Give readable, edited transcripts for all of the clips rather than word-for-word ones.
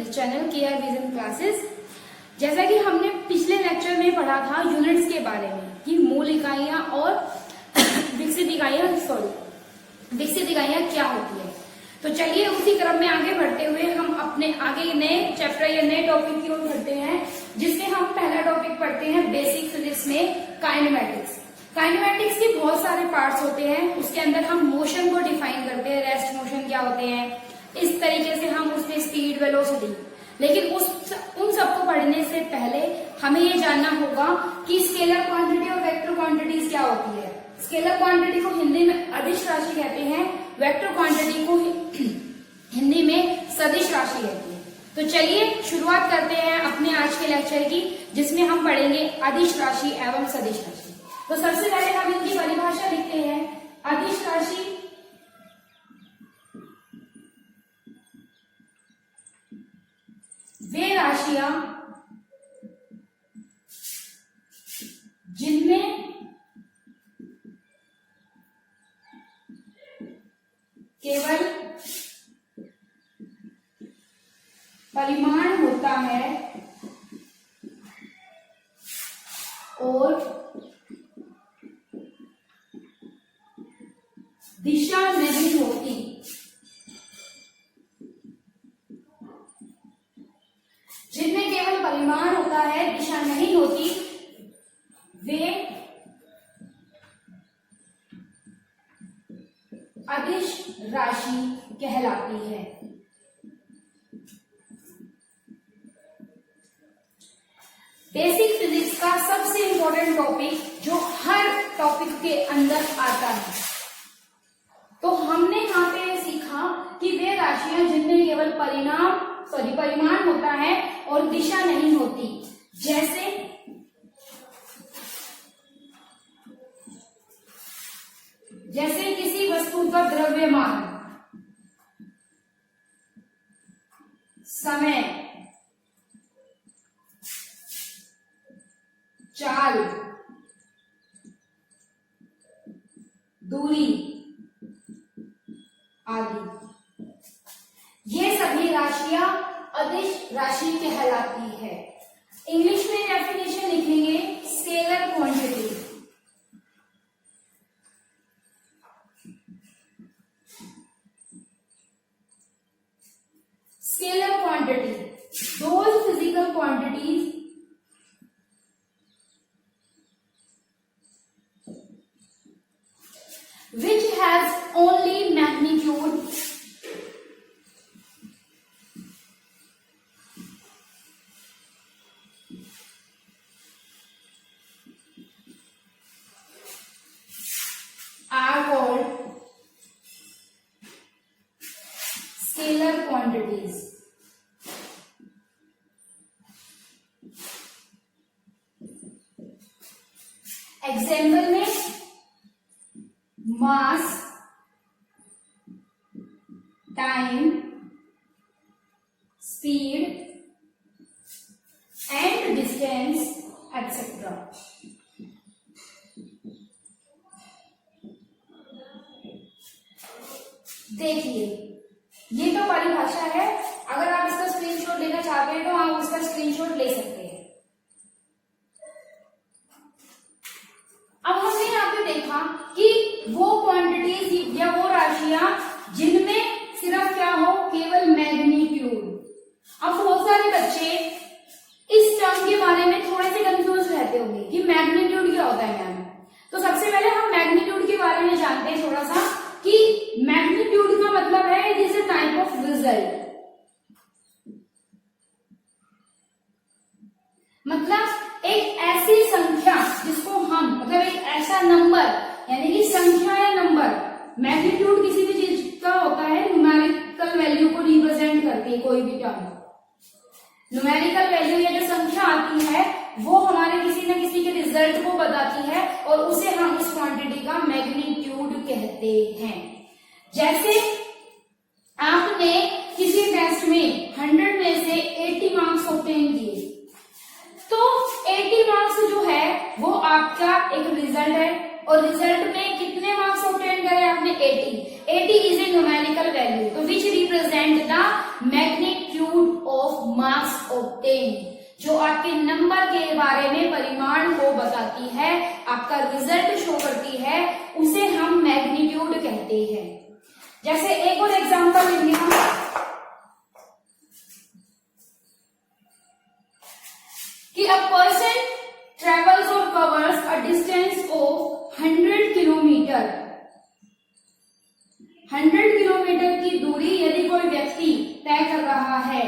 Channel K R vision classes. जैसा कि हमने पिछले लेक्चर में पढ़ा था यूनिट्स के बारे में कि मूल इकाइयां और विकसित इकाइयां क्या होती है। तो चलिए उसी क्रम में आगे बढ़ते हुए हम अपने आगे नए चैप्टर या नए टॉपिक की ओर बढ़ते हैं, जिसमें हम पहला टॉपिक पढ़ते हैं बेसिक फिजिक्स में काइनेमैटिक्स। काइनेमैटिक्स के बहुत सारे पार्ट्स होते हैं, उसके अंदर हम मोशन को डिफाइन करते हैं, रेस्ट मोशन क्या होते हैं, इस तरीके से हम उसमें स्पीड, वेलोसिटी। लेकिन उन सबको पढ़ने से पहले हमें ये जानना होगा कि स्केलर क्वांटिटी और वेक्टर क्वांटिटीज क्या होती है। स्केलर क्वांटिटी को हिंदी में अदिश राशि कहते हैं, वेक्टर क्वांटिटी को हिंदी में सदिश राशि कहते हैं। तो चलिए शुरुआत करते हैं अपने आज के लेक्चर की, जिसमें हम पढ़ेंगे अदिश राशि एवं सदिश राशि। तो सबसे पहले हम इनकी परिभाषा लिखते हैं। अदिश राशि वे राशियां जिनमें केवल परिमाण होता है और दिशा नहीं होती। जिनमें केवल परिमाण होता है, दिशा नहीं होती, वे अदिश राशि कहलाती है। बेसिक फिजिक्स का सबसे इंपॉर्टेंट टॉपिक जो हर टॉपिक के अंदर आता है। तो हमने यहाँ पे सीखा कि वे राशियां जिनमें केवल परिमाण होता है और दिशा नहीं होती, जैसे किसी वस्तु का द्रव्यमान, समय, चाल, दूरी आदि। ये सभी राशियां अदिश राशि कहलाती है। इंग्लिश में डेफिनेशन लिखेंगे scalar quantity. Scalar quantity, those physical quantities which has only magnitude are called scalar quantities. Example में mass, time, speed and distance etcetera. देखिए ये तो परिभाषा है। अगर आप इसका स्क्रीनशॉट लेना चाहते हैं तो आप उसका स्क्रीनशॉट ले सकते हैं। अब हमने यहाँ पे देखा कि वो क्वांटिटीज या वो राशियां जिनमें सिर्फ क्या हो, केवल मैग्नीट्यूड। अब बहुत सारे बच्चे इस टर्म के बारे में थोड़े से कंफ्यूज रहते होंगे कि मैग्नीट्यूड क्या होता है मैम। तो सबसे पहले हम मैग्नीट्यूड के बारे में जानते हैं थोड़ा सा कि मैग्नीट्यूड का मतलब है it is a type of result. मतलब एक ऐसी संख्या जिसको हम एक ऐसा नंबर, यानी कि संख्या या नंबर। मैग्नीट्यूड किसी भी चीज का होता है, न्यूमेरिकल वैल्यू को रिप्रेजेंट करती है। कोई भी टर्म न्यूमेरिकल वैल्यू या जो संख्या आती है वो हमारे किसी न किसी के रिजल्ट को बताती है और उसे हम उस क्वांटिटी का मैग्नीट्यूड कहते हैं। जैसे आपने किसी टेस्ट में 100 में से 80 मार्क्स ऑब्टेन किए, तो 80 मार्क्स जो है वो आपका एक रिजल्ट है और रिजल्ट में कितने मार्क्स ऑब्टेन करे आपने 80 इज ए न्यूमेरिकल वैल्यू तो which represent the magnitude of obtain, जो आपके नंबर के बारे में परिमाण को बताती है, आपका रिजल्ट शो करती है, उसे हम मैग्नीट्यूड कहते हैं। जैसे एक और एग्जांपल लेंगे हम, कि अ पर्सन ट्रेवल्स और covers a distance of 100 kilometre, 100 kilometre की दूरी यदि कोई व्यक्ति तय कर रहा है,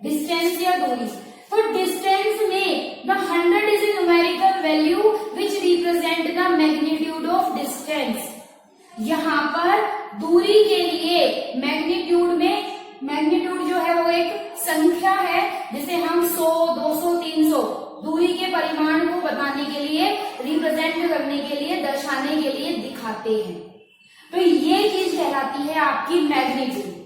डिस्टेंस या दूरी, तो डिस्टेंस में the 100 is a numerical value which represent the magnitude of distance. यहाँ पर दूरी के लिए मैग्नीट्यूड में, मैग्नीट्यूड जो है वो एक संख्या है जिसे हम 100, 200, 300 दूरी के परिमाण को बताने के लिए, रिप्रेजेंट करने के लिए, दर्शाने के लिए दिखाते हैं। तो ये चीज कहलाती है आपकी मैग्नीट्यूड।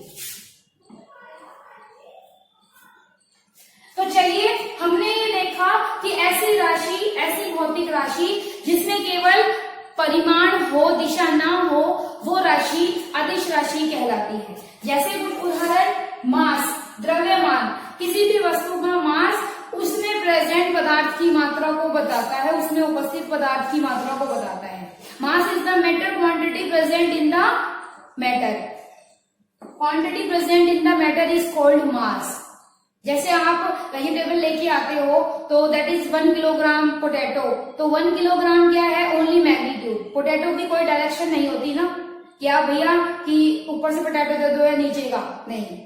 तो चलिए, हमने ये देखा कि ऐसी राशि, ऐसी भौतिक राशि जिसमें केवल परिमाण हो, दिशा ना हो, वो राशि अदिश राशि कहलाती है। जैसे कुछ उदाहरण, मास, द्रव्यमान, किसी भी वस्तु का मास उसमें प्रेजेंट पदार्थ की मात्रा को बताता है, उसमें उपस्थित पदार्थ की मात्रा को बताता है। Mass is the matter quantity present in the matter, quantity present in the matter is called मास। जैसे आप वेजिटेबल लेके आते हो तो दैट इज 1 किलोग्राम पोटैटो, तो 1 किलोग्राम क्या है, ओनली मैग्नीट्यूड। पोटैटो की कोई डायरेक्शन नहीं होती ना, क्या भैया कि ऊपर से पोटैटो दे दो या नीचे का, नहीं।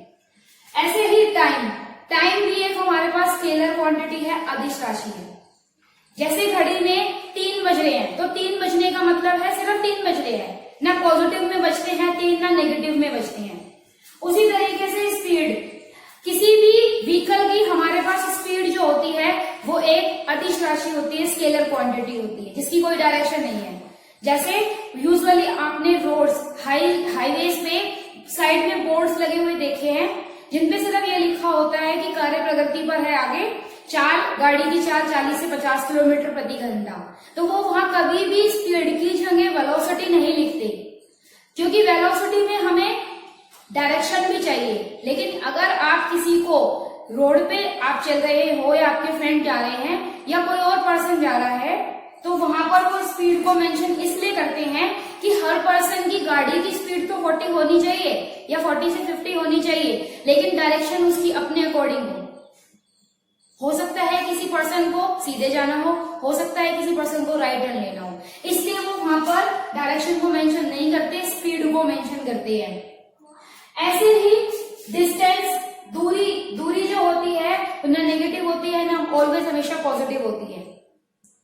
ऐसे ही टाइम, टाइम भी एक हमारे पास स्केलर क्वांटिटी है, अदिश राशि है। जैसे घड़ी में 3 बज रहे हैं, तो 3 बजने का मतलब है सिर्फ 3 बज रहे हैं, ना पॉजिटिव में बजते हैं 3, ना नेगेटिव में बजते हैं। उसी तरीके से स्पीड, किसी भी व्हीकल की हमारे पास स्पीड जो होती है वो एक अदिश राशि होती है, स्केलर क्वांटिटी होती है, जिसकी कोई डायरेक्शन नहीं है। जैसे यूजुअली आपने रोड्स, हाईवेज पे साइड में बोर्ड्स लगे हुए देखे हैं, जिनपे सिर्फ ये लिखा होता है कि कार्य प्रगति पर है आगे, गाड़ी की चाल 40 से 50 किलोमीटर प्रति घंटा। तो वो वहां कभी भी स्पीड की जगह वेलोसिटी नहीं लिखते, क्योंकि वेलोसिटी में हमें डायरेक्शन भी चाहिए। लेकिन अगर आप किसी को रोड पे आप चल रहे हो, या आपके फ्रेंड जा रहे हैं, या कोई और पर्सन जा रहा है, तो वहां पर वो स्पीड को मेंशन इसलिए करते हैं कि हर पर्सन की गाड़ी की स्पीड तो 40 होनी चाहिए या 40 से 50 होनी चाहिए, लेकिन डायरेक्शन उसकी अपने अकॉर्डिंग हो सकता है किसी पर्सन को सीधे जाना हो सकता है किसी पर्सन को राइट टर्न लेना हो, इसलिए वो वहां पर डायरेक्शन को मेंशन नहीं करते, स्पीड को मेंशन करते हैं। ऐसे ही डिस्टेंस, दूरी जो होती है ना नेगेटिव होती है, ना ऑलवेज हमेशा पॉजिटिव होती है।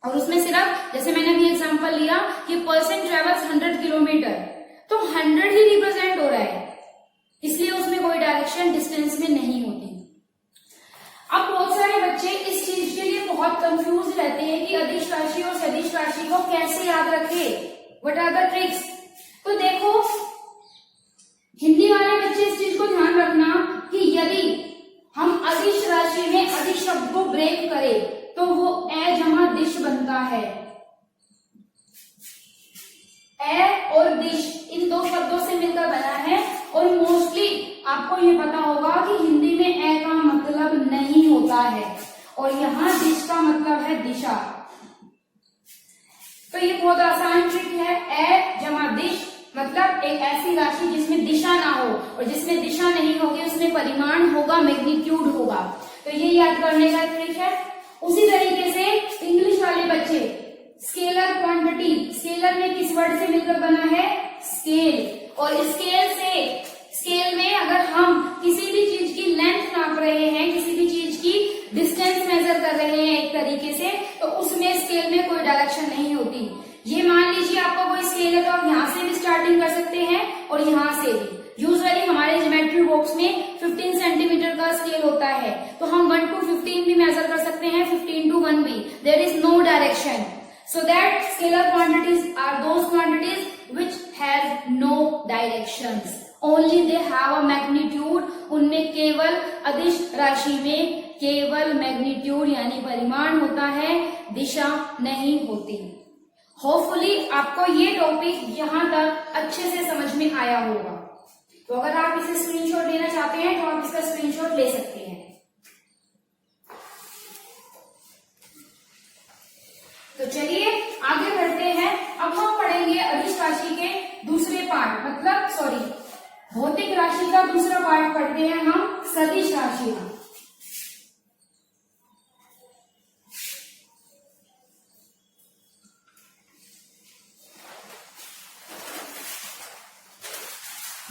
और उसमें सिर्फ, जैसे मैंने अभी एग्जांपल लिया कि पर्सन ट्रेवल्स 100 किलोमीटर, तो 100 ही रिप्रेजेंट हो रहा है, इसलिए उसमें कोई डायरेक्शन डिस्टेंस में नहीं होती। अब बहुत सारे बच्चे इस चीज के लिए बहुत कंफ्यूज रहते हैं कि अदिश राशि और सदिश राशि को कैसे याद रखे, व्हाट आर द ट्रिक्स। तो देखो, हिंदी वाले बच्चे इस चीज को ध्यान रखना कि यदि हम अदिश राशि में अदिश शब्द को ब्रेक करें तो वो ए जमा दिश बनता है। ए और दिश इन दो शब्दों से मिलकर बना है, और मोस्टली आपको ये पता होगा कि हिंदी में ए का मतलब नहीं होता है, और यहाँ दिश का मतलब है दिशा। तो ये बहुत आसान ट्रिक है, ए जमा दिश मतलब एक ऐसी राशि जिसमें दिशा ना हो, और जिसमें दिशा नहीं होगी उसमें परिमाण होगा, मैग्नीट्यूड होगा। तो ये याद करने का ट्रिक है। उसी तरीके से इंग्लिश वाले बच्चे स्केलर क्वांटिटी, स्केलर में किस वर्ड से मिलकर बना है, स्केल, और स्केल में अगर हम किसी भी चीज की लेंथ नाप रहे हैं, किसी भी चीज की डिस्टेंस मेजर कर रहे हैं एक तरीके से, तो उसमें स्केल में कोई डायरेक्शन नहीं होती। ये मान लीजिए आपका कोई स्केल है तो आप यहाँ से भी स्टार्टिंग कर सकते हैं और यहाँ से भी। यूजुअली हमारे ज्योमेट्री बॉक्स में 15 सेंटीमीटर का स्केल होता है, तो हम 1 to 15 भी मेजर कर सकते हैं, 15 to 1 भी। There is no direction, so that scalar quantities are those quantities which has no directions, only they have a magnitude। उनमें केवल अदिश राशि में केवल मैग्नीट्यूड यानी परिमाण होता है, दिशा नहीं होती। होपफुली आपको ये टॉपिक यहाँ तक अच्छे से समझ में आया होगा। तो अगर आप इसे स्क्रीनशॉट लेना चाहते हैं तो आप इसका स्क्रीनशॉट ले सकते हैं। पार्ट मतलब भौतिक राशि का दूसरा पार्ट पढ़ते हैं हम सदिश राशियां।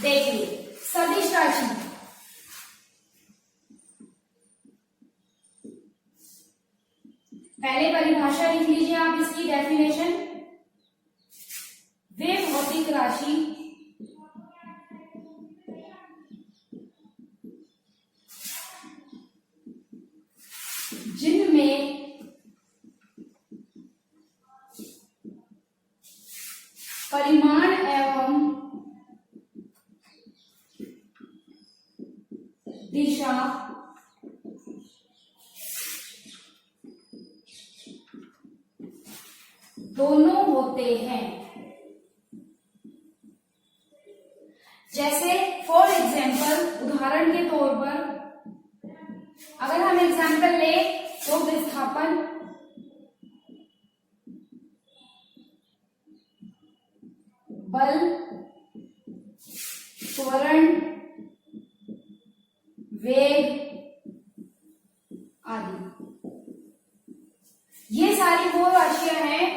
देखिए सदिश राशि, पहले परिभाषा लिख लीजिए आप इसकी डेफिनेशन। वे भौतिक राशि जिनमें परिमाण एवं दिशा दोनों होते हैं। जैसे फॉर एग्जाम्पल, उदाहरण के तौर पर अगर हम एग्जाम्पल ले तो विस्थापन, बल, त्वरण, वेग आदि, ये सारी वो राशियां हैं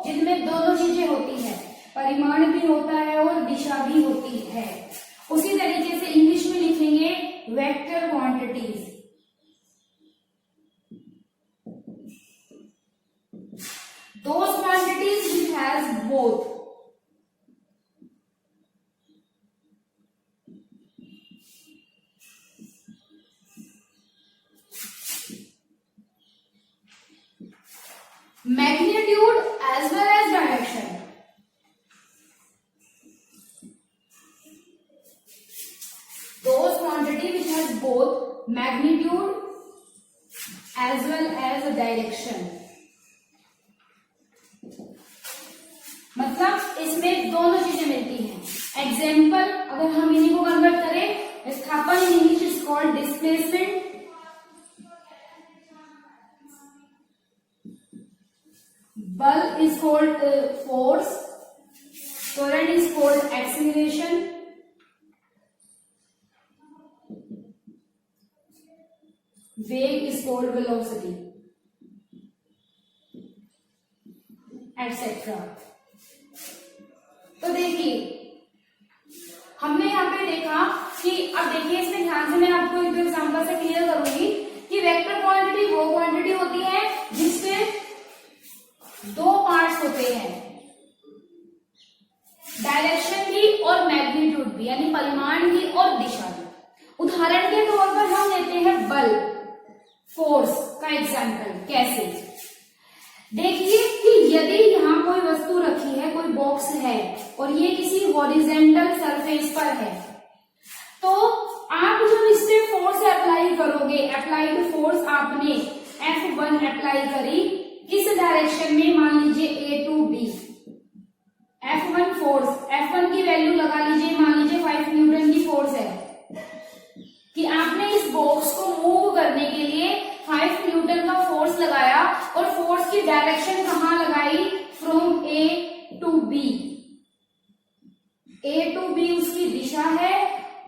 जिनमें दोनों चीजें होती है, परिमाण भी होता है और दिशा भी होती है। उसी तरीके से इंग्लिश में लिखेंगे vector quantities. Those quantities which has both magnitude as well as direction. Those quantity which has both magnitude as well as direction. मतलब इसमें दोनों चीजें मिलती हैं। एग्जाम्पल अगर हम इन्हीं को कन्वर्ट करें, विस्थापन in English is called displacement, बल इज कॉल्ड फोर्स, त्वरण इज कॉल्ड एक्सीलरेशन, वेग इज कॉल्ड वेलोसिटी, एटसेट्रा। तो देखिए हमने यहाँ पे देखा कि अब देखिए इसमें ध्यान से मैं आपको एक एग्जांपल से क्लियर करूंगी कि वेक्टर क्वांटिटी वो क्वांटिटी होती है जिसमें दो पार्ट्स होते हैं, डायरेक्शन भी और मैग्नीट्यूड भी, यानी परिमाण भी और दिशा भी। उदाहरण के तौर पर हम लेते हैं बल, फोर्स का एग्जांपल। कैसे? देखिए कि यदि यहाँ कोई वस्तु रखी है, कोई बॉक्स है और ये किसी हॉरिजेंटल सरफेस पर है, तो आप जब इस पे फोर्स अप्लाई करोगे, अप्लाइड फोर्स आपने F1 अप्लाई करी किस डायरेक्शन में, मान लीजिए A to B, F1 force, F1 की वैल्यू लगा लीजिए, मान लीजिए 5 न्यूटन की फोर्स है कि आपने इस बॉक्स को मूव करने के लिए 5 न्यूटन का फोर्स लगाया और फोर्स की डायरेक्शन कहां लगाई, from A to B। A to B उसकी दिशा है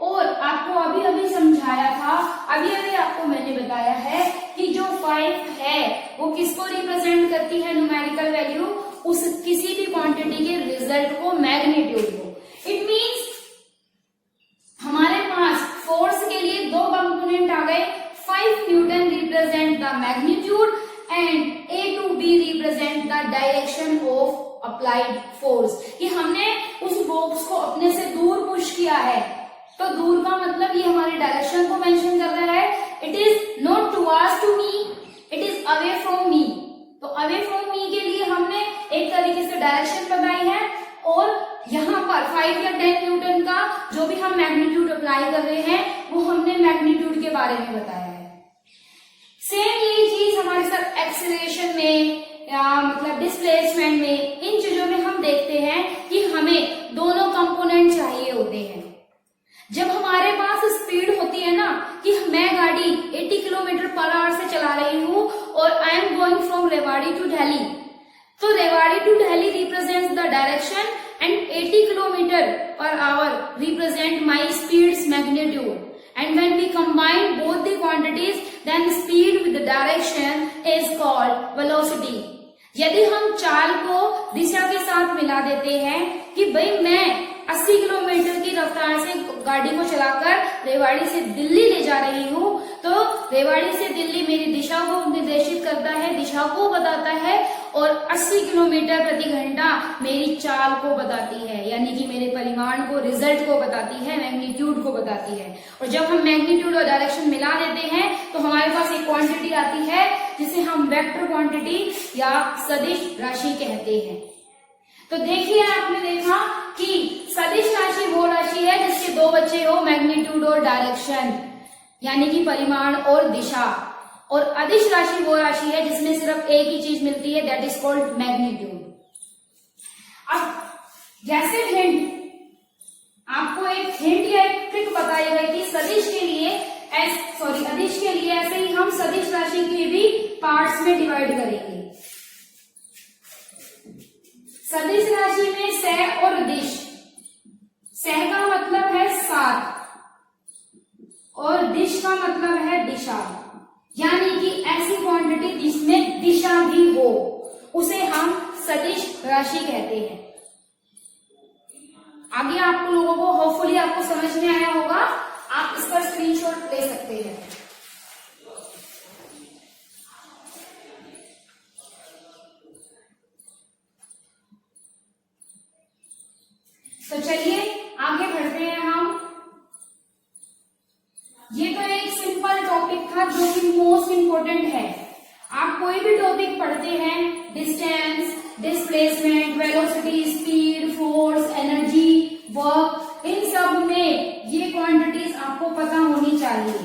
और आपको अभी अभी समझाया था, अभी अभी आपको मैंने बताया है कि जो 5 है वो किसको रिप्रेजेंट करती है, न्यूमेरिकल वैल्यू, उस किसी भी क्वांटिटी के रिजल्ट को, मैग्नीट्यूड को। इट मींस हमारे पास फोर्स के लिए दो कंपोनेंट आ गए, 5 Newton represent the magnitude and A to B represent the direction of applied force. कि हमने उस बॉक्स को अपने से दूर पुश किया है, तो दूर का मतलब ये हमारी डायरेक्शन को मेंशन कर रहा है। It is not towards to me, it is away from me. तो अवे फ्रॉम मी के लिए हमने एक तरीके से डायरेक्शन बताई है और यहाँ पर 5 या 10 न्यूटन का जो भी हम मैग्नीट्यूड अप्लाई कर रहे हैं वो हमने मैग्नीट्यूड के बारे में बताया है। सेम यही चीज हमारे साथ एक्सीलरेशन में या मतलब डिस्प्लेसमेंट में, इन चीजों में हम देखते हैं कि हमें दोनों कंपोनेंट चाहिए होते हैं। जब हमारे पास स्पीड होती है ना कि मैं गाड़ी 80 किलोमीटर पर आवर से चला रही हूँ और I am going from Rewari to Delhi, तो Rewari to Delhi represents the direction and 80 km/h represent my speed's magnitude. And when we combine both the quantities, then speed with the direction is called velocity. यदि हम चाल को दिशा के साथ मिला देते हैं कि भाई मैं 80 किलोमीटर की रफ्तार से गाड़ी को चलाकर रेवाड़ी से दिल्ली ले जा रही हूँ, तो रेवाड़ी से दिल्ली मेरी दिशा को निर्देशित करता है, दिशा को बताता है, और 80 किलोमीटर प्रति घंटा मेरी चाल को बताती है, यानी कि मेरे परिमाण को, रिजल्ट को बताती है, मैग्नीट्यूड को बताती है। और जब हम मैग्नीट्यूड और डायरेक्शन मिला देते हैं तो हमारे पास एक क्वांटिटी आती है जिसे हम वेक्टर क्वांटिटी या सदिश राशि कहते हैं। तो देखिए, आपने देखा कि सदिश राशि वो राशि है जिसके दो बच्चे हो, मैग्नीट्यूड और डायरेक्शन, यानी कि परिमाण और दिशा। और अदिश राशि वो राशि है जिसमें सिर्फ एक ही चीज मिलती है, दैट इज कॉल्ड मैग्नीट्यूड। अब जैसे हिंट, आपको एक हिंट या एक ट्रिक बताई गई कि सदिश के लिए अदिश के लिए ऐसे ही हम सदिश राशि के भी पार्ट्स में डिवाइड करेंगे। सदिश राशि में सह और दिश, सह का मतलब है साथ और दिश का मतलब है दिशा, यानी कि ऐसी क्वांटिटी जिसमें दिशा भी हो उसे हम सदिश राशि कहते हैं। आगे आप लोगों को होपफुली आपको समझ में आया होगा, आप इसका स्क्रीनशॉट ले सकते हैं। तो चलिए आगे बढ़ते हैं हम। ये तो एक सिंपल टॉपिक था जो कि मोस्ट इंपोर्टेंट है। आप कोई भी टॉपिक पढ़ते हैं, distance, displacement, velocity, speed, force, energy, work, इन सब में ये क्वांटिटीज आपको पता होनी चाहिए।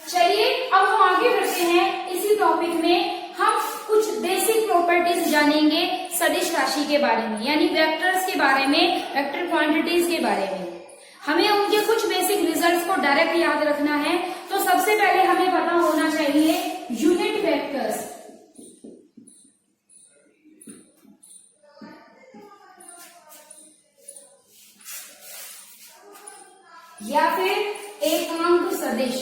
चलिए अब हम आगे बढ़ते हैं। इसी टॉपिक में हम कुछ बेसिक प्रॉपर्टीज जानेंगे सदिश राशि के बारे में, यानी वेक्टर्स के बारे में, वेक्टर क्वांटिटीज के बारे में। हमें उनके कुछ बेसिक रिजल्ट्स को डायरेक्ट याद रखना है। तो सबसे पहले हमें पता होना चाहिए यूनिट वेक्टर्स। या फिर एकांक सदिश।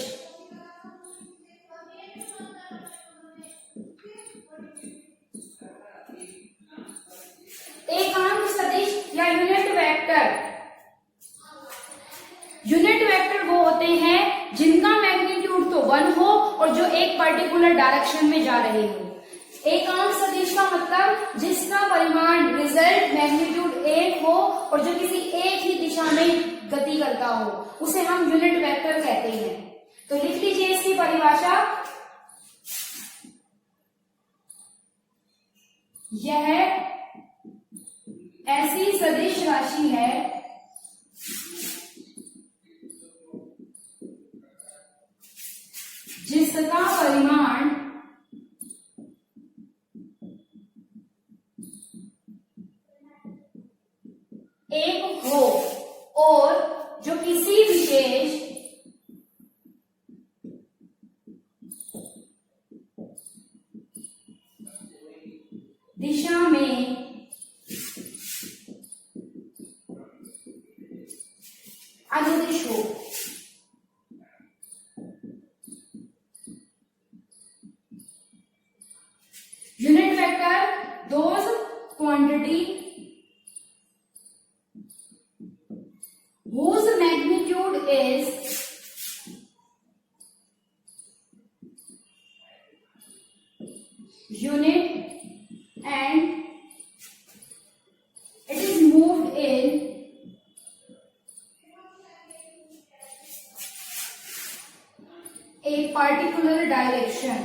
एकांक सदिश या यूनिट वेक्टर। यूनिट वेक्टर वो होते हैं जिनका मैग्नीट्यूड तो 1 हो और जो एक पर्टिकुलर डायरेक्शन में जा रहे हो। एकांक सदिश का मतलब जिसका परिमाण, रिजल्ट, मैग्नीट्यूड 1 हो और जो किसी एक ही दिशा में गति करता हो, उसे हम यूनिट वेक्टर कहते हैं। तो लिख लीजिए इसकी परिभाषा। यह ऐसी सदिश राशि है जिसका परिमाण एक हो और जो किसी विशेष दिशा में अनुदिश हो। Unit vector, those quantity whose magnitude is unit and it is moved in a particular direction.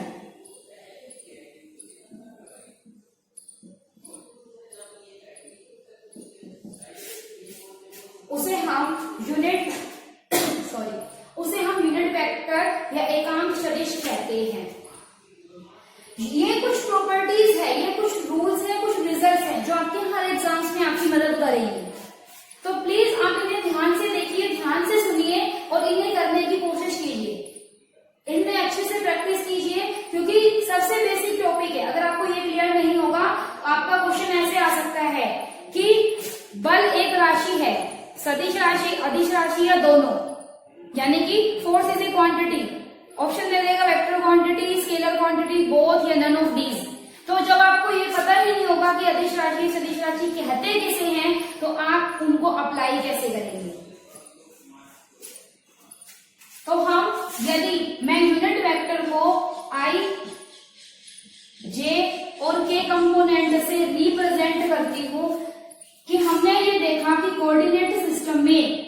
उसे हम यूनिट वेक्टर या एकांक सदिश कहते हैं। ये कुछ प्रॉपर्टीज है, ये कुछ रूल्स हैं, कुछ रिजल्ट्स हैं जो आपके हर एग्जाम्स में आपकी मदद करेंगे। तो प्लीज आप इन्हें ध्यान से देखिए, ध्यान से सुनिए और इन्हें करने की कोशिश कीजिए। इनमें अच्छे से प्रैक्टिस कीजिए क्योंकि सबसे बेसिक टॉपिक है। अगर आपको ये क्लियर नहीं होगा, आपका क्वेश्चन ऐसे आ सकता है कि बल दोनों, यानी कि force is a quantity, option दे देगा vector quantity, scalar quantity, both या नन ऑफ दीज। तो जब आपको ये पता ही नहीं होगा कि अदिश राशि सदिश राशि कहते किसे हैं, तो आप उनको अप्लाई कैसे करेंगे। तो हम यदि मैं यूनिट वेक्टर को आई, जे और के कंपोनेंट से रिप्रेजेंट करती हूं, कि हमने ये देखा कि कोऑर्डिनेट सिस्टम में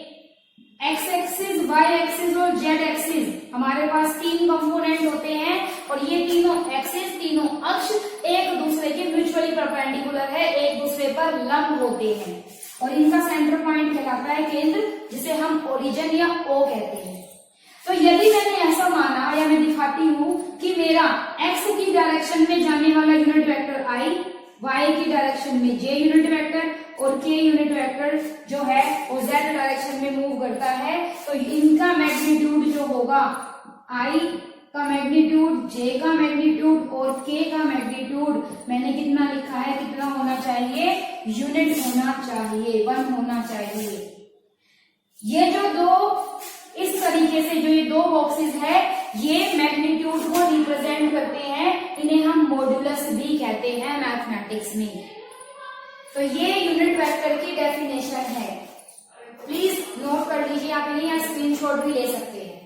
एक्स एक्सिस, वाई एक्सिस और जेड एक्सिस हमारे पास तीन कंपोनेंट होते हैं और ये तीनों एक्सिस, तीनों अक्ष एक दूसरे के म्यूचुअली परपेंडिकुलर है, एक दूसरे पर लंब होते हैं और इनका सेंटर पॉइंट कहलाता है केंद्र, जिसे हम ओरिजिन या ओ कहते हैं। तो यदि मैंने ऐसा माना या मैं दिखाती हूं कि मेरा एक्स की डायरेक्शन में जाने वाला यूनिट वेक्टर आई, वाई की डायरेक्शन में जे यूनिट वेक्टर और के यूनिट वेक्टर जो है वो जेड डायरेक्शन में मूव करता है, तो इनका मैग्नीट्यूड जो होगा आई का मैग्नीट्यूड, जे का मैग्नीट्यूड और के का मैग्नीट्यूड मैंने कितना लिखा है, कितना होना चाहिए, यूनिट होना चाहिए, 1 होना चाहिए। ये जो दो इस तरीके से जो ये दो बॉक्सेस है ये मैग्नीट्यूड को रिप्रेजेंट करते हैं, इन्हें हम मॉड्यूलस भी कहते हैं मैथमेटिक्स में। तो ये यूनिट वेक्टर की डेफिनेशन है, प्लीज नोट कर लीजिए, आप इन्हें या स्क्रीनशॉट भी ले सकते हैं।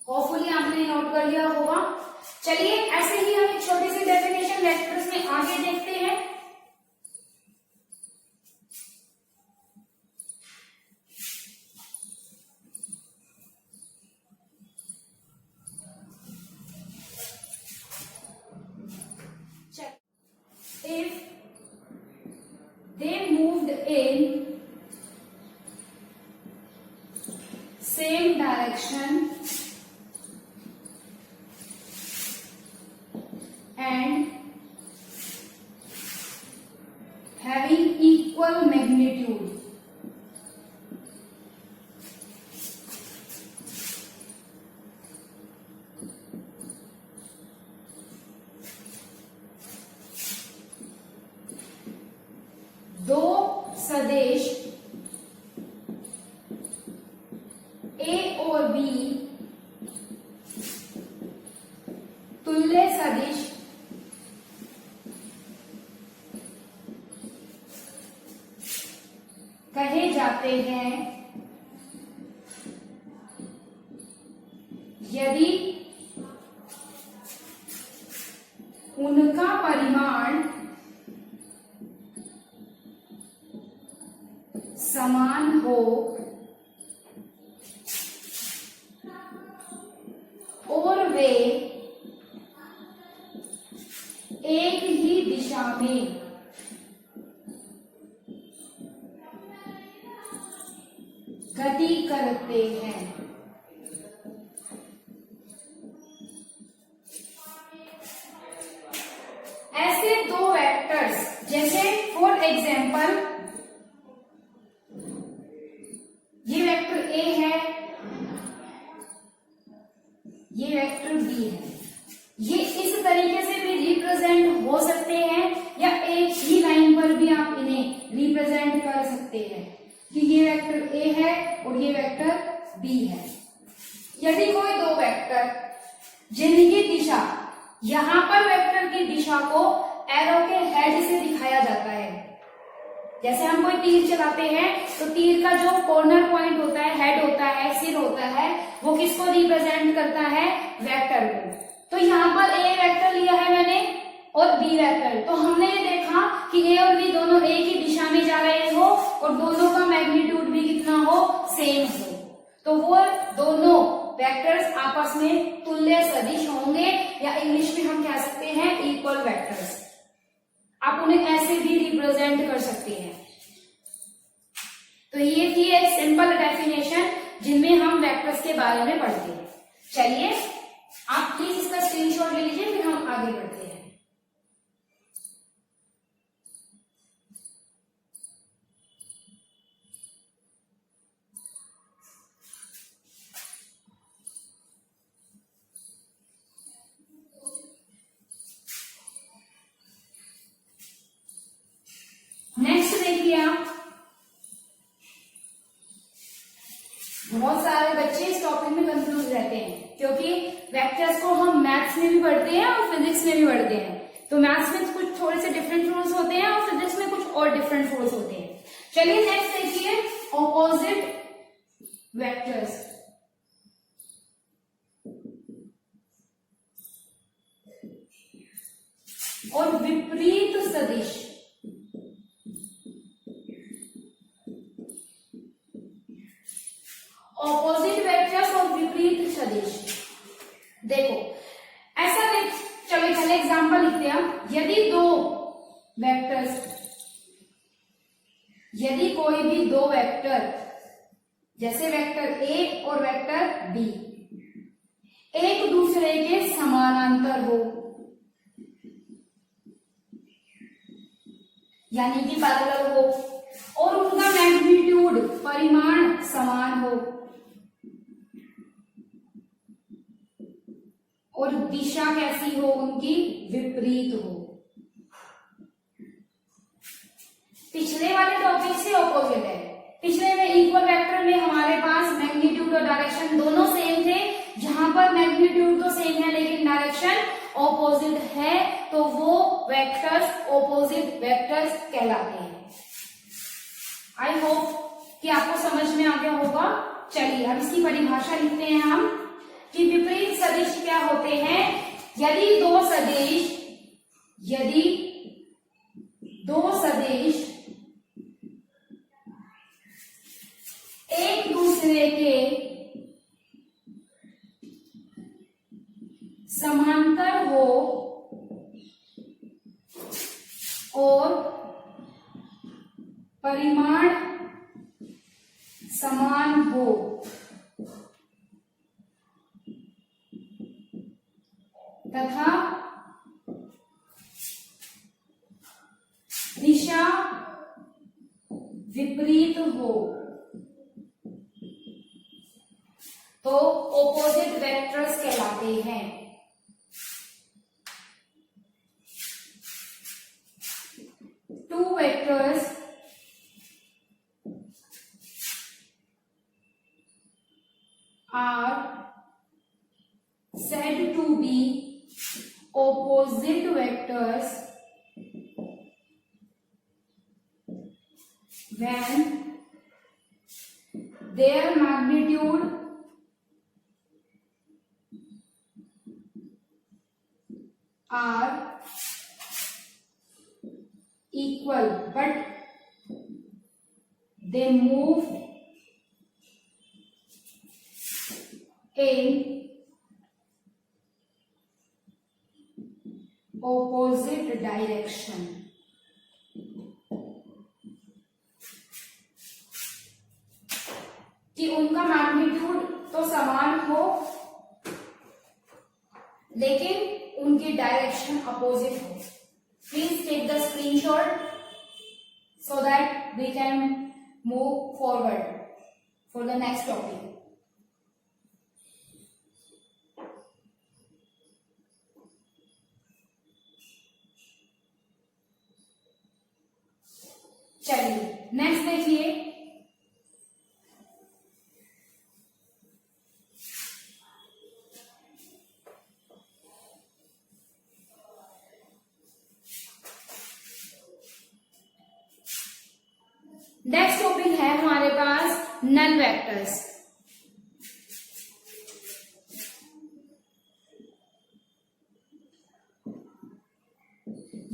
होपफुली आपने नोट कर लिया होगा। चलिए ऐसे ही हम एक छोटी सी डेफिनेशन वेक्टर्स में आगे देखते हैं। If they moved in same direction and having equal magnitude, दो सदिश ए और बी तुल्य सदिश कहे जाते हैं यदि उनका परिमाण समान हो और वे एक ही दिशा में गति करते हैं। ऐसे दो वेक्टर्स, जैसे फॉर एग्जाम्पल ये वेक्टर ए है, ये वेक्टर बी है, ये इस तरीके से भी रिप्रेजेंट हो सकते हैं या एक ही लाइन पर भी आप इन्हें रिप्रेजेंट कर सकते हैं कि ये वेक्टर ए है और ये वेक्टर बी है। यदि कोई दो वेक्टर जिनकी दिशा, यहां पर वेक्टर की दिशा को एरो के हेड से दिखाया जाता है, जैसे हम कोई तीर चलाते हैं तो तीर का जो कॉर्नर पॉइंट होता है, हेड होता है, सिर होता है, वो किसको रिप्रेजेंट करता है, वेक्टर को। तो यहाँ पर ए वेक्टर लिया है मैंने और बी वेक्टर, तो हमने ये देखा कि ए और बी दोनों एक ही दिशा में जा रहे हो और दोनों का मैग्नीट्यूड भी कितना हो, सेम हो, तो वो दोनों वेक्टर्स आपस में तुल्य सदिश होंगे या इंग्लिश में हम कह सकते हैं इक्वल वेक्टर्स। आप उन्हें ऐसे भी रिप्रेजेंट कर सकते हैं। तो ये थी एक सिंपल डेफिनेशन जिनमें हम वेक्टर्स के बारे में पढ़ते हैं। चलिए आप प्लीज इसका स्क्रीनशॉट ले लीजिए, फिर हम आगे बढ़ते हैं। में भी पढ़ते हैं और फिजिक्स में भी पढ़ते हैं। तो मैथ्स में कुछ थोड़े से डिफरेंट रूल्स होते हैं और फिजिक्स में कुछ और डिफरेंट रूल्स होते हैं। चलिए नेक्स्ट देखिए, ऑपोजिट वेक्टर्स। और विपरीत सदिश। ऑपोजिट वेक्टर्स और विपरीत सदिश। देखो ऐसा देख, चलो पहले एग्जांपल लिखते हैं हम। यदि दो वेक्टर्स, यदि कोई भी दो वेक्टर, जैसे वेक्टर ए और वेक्टर बी, एक दूसरे के समानांतर हो, यानी कि पैरेलल हो, और उनका मैग्नीट्यूड, परिमाण समान हो, और दिशा कैसी हो उनकी, विपरीत हो। पिछले वाले टॉपिक से ऑपोजिट है। पिछले में इक्वल वेक्टर में हमारे पास मैग्नीट्यूड और डायरेक्शन दोनों सेम थे। जहां पर मैग्नीट्यूड तो सेम है लेकिन डायरेक्शन ऑपोजिट है, तो वो वेक्टर्स ऑपोजिट वेक्टर्स कहलाते हैं। आई होप कि आपको समझ में आ गया होगा। चलिए अब इसकी परिभाषा लिखते हैं हम कि विपरीत सदिश क्या होते हैं। यदि दो सदिश एक दूसरे के समांतर हो और परिमाण समान हो, तथा दिशा विपरीत हो, तो ऑपोजिट वेक्टर्स कहलाते हैं। Two vectors are said to be opposite vectors when their magnitude are equal but they move in opposite direction। कि उनका मैग्नीट्यूड तो समान हो लेकिन उनकी डायरेक्शन अपोजिट हो। Please take the screenshot so that we can move forward for the next topic। चलिए next देखिए, नेक्स्ट टॉपिक है हमारे पास नल वेक्टर्स।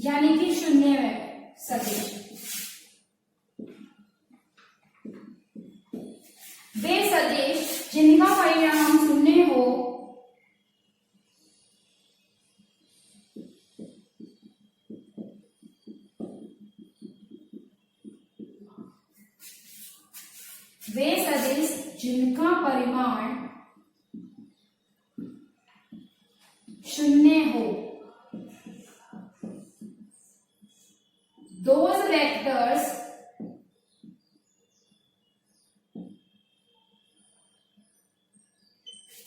यानी कि शून्य सदिश। वे सदिश जिनका परिणाम शून्य हो, वे सदिश जिनका परिमाण शून्य हो, those vectors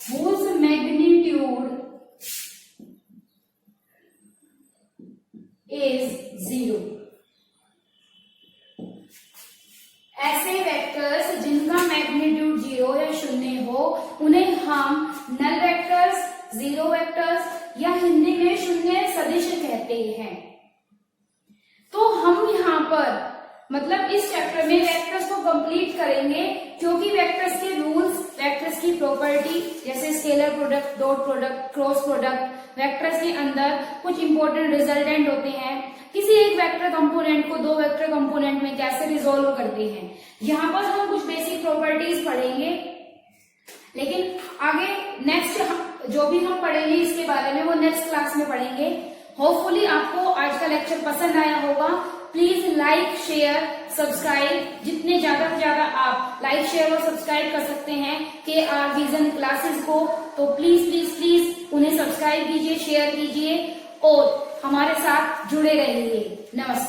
whose magnitude is 0। ऐसे वेक्टर्स जिनका मैग्नीट्यूड 0 या शून्य हो, उन्हें हम नल वेक्टर्स, जीरो वेक्टर्स या हिंदी में शून्य सदिश कहते हैं। तो हम यहाँ पर मतलब इस चैप्टर में वेक्टर्स को कंप्लीट करेंगे, क्योंकि वेक्टर्स के रूल्स, वेक्टर्स की प्रॉपर्टी जैसे scalar product, dot product, cross product, vectors के अंदर कुछ इंपॉर्टेंट रिजल्टेंट होते हैं, किसी एक वेक्टर कंपोनेंट को दो वेक्टर कंपोनेंट में कैसे रिजोल्व करते हैं, यहाँ पर हम कुछ बेसिक प्रॉपर्टीज पढ़ेंगे। लेकिन आगे नेक्स्ट जो भी हम पढ़ेंगे इसके बारे में वो नेक्स्ट क्लास में पढ़ेंगे। होपफुली आपको आज का लेक्चर पसंद आया होगा। प्लीज लाइक, शेयर, सब्सक्राइब, जितने ज्यादा से ज्यादा आप लाइक, शेयर और सब्सक्राइब कर सकते हैं KR विजन क्लासेस को, तो प्लीज प्लीज प्लीज उन्हें सब्सक्राइब कीजिए, शेयर कीजिए और हमारे साथ जुड़े रहिए। नमस्कार।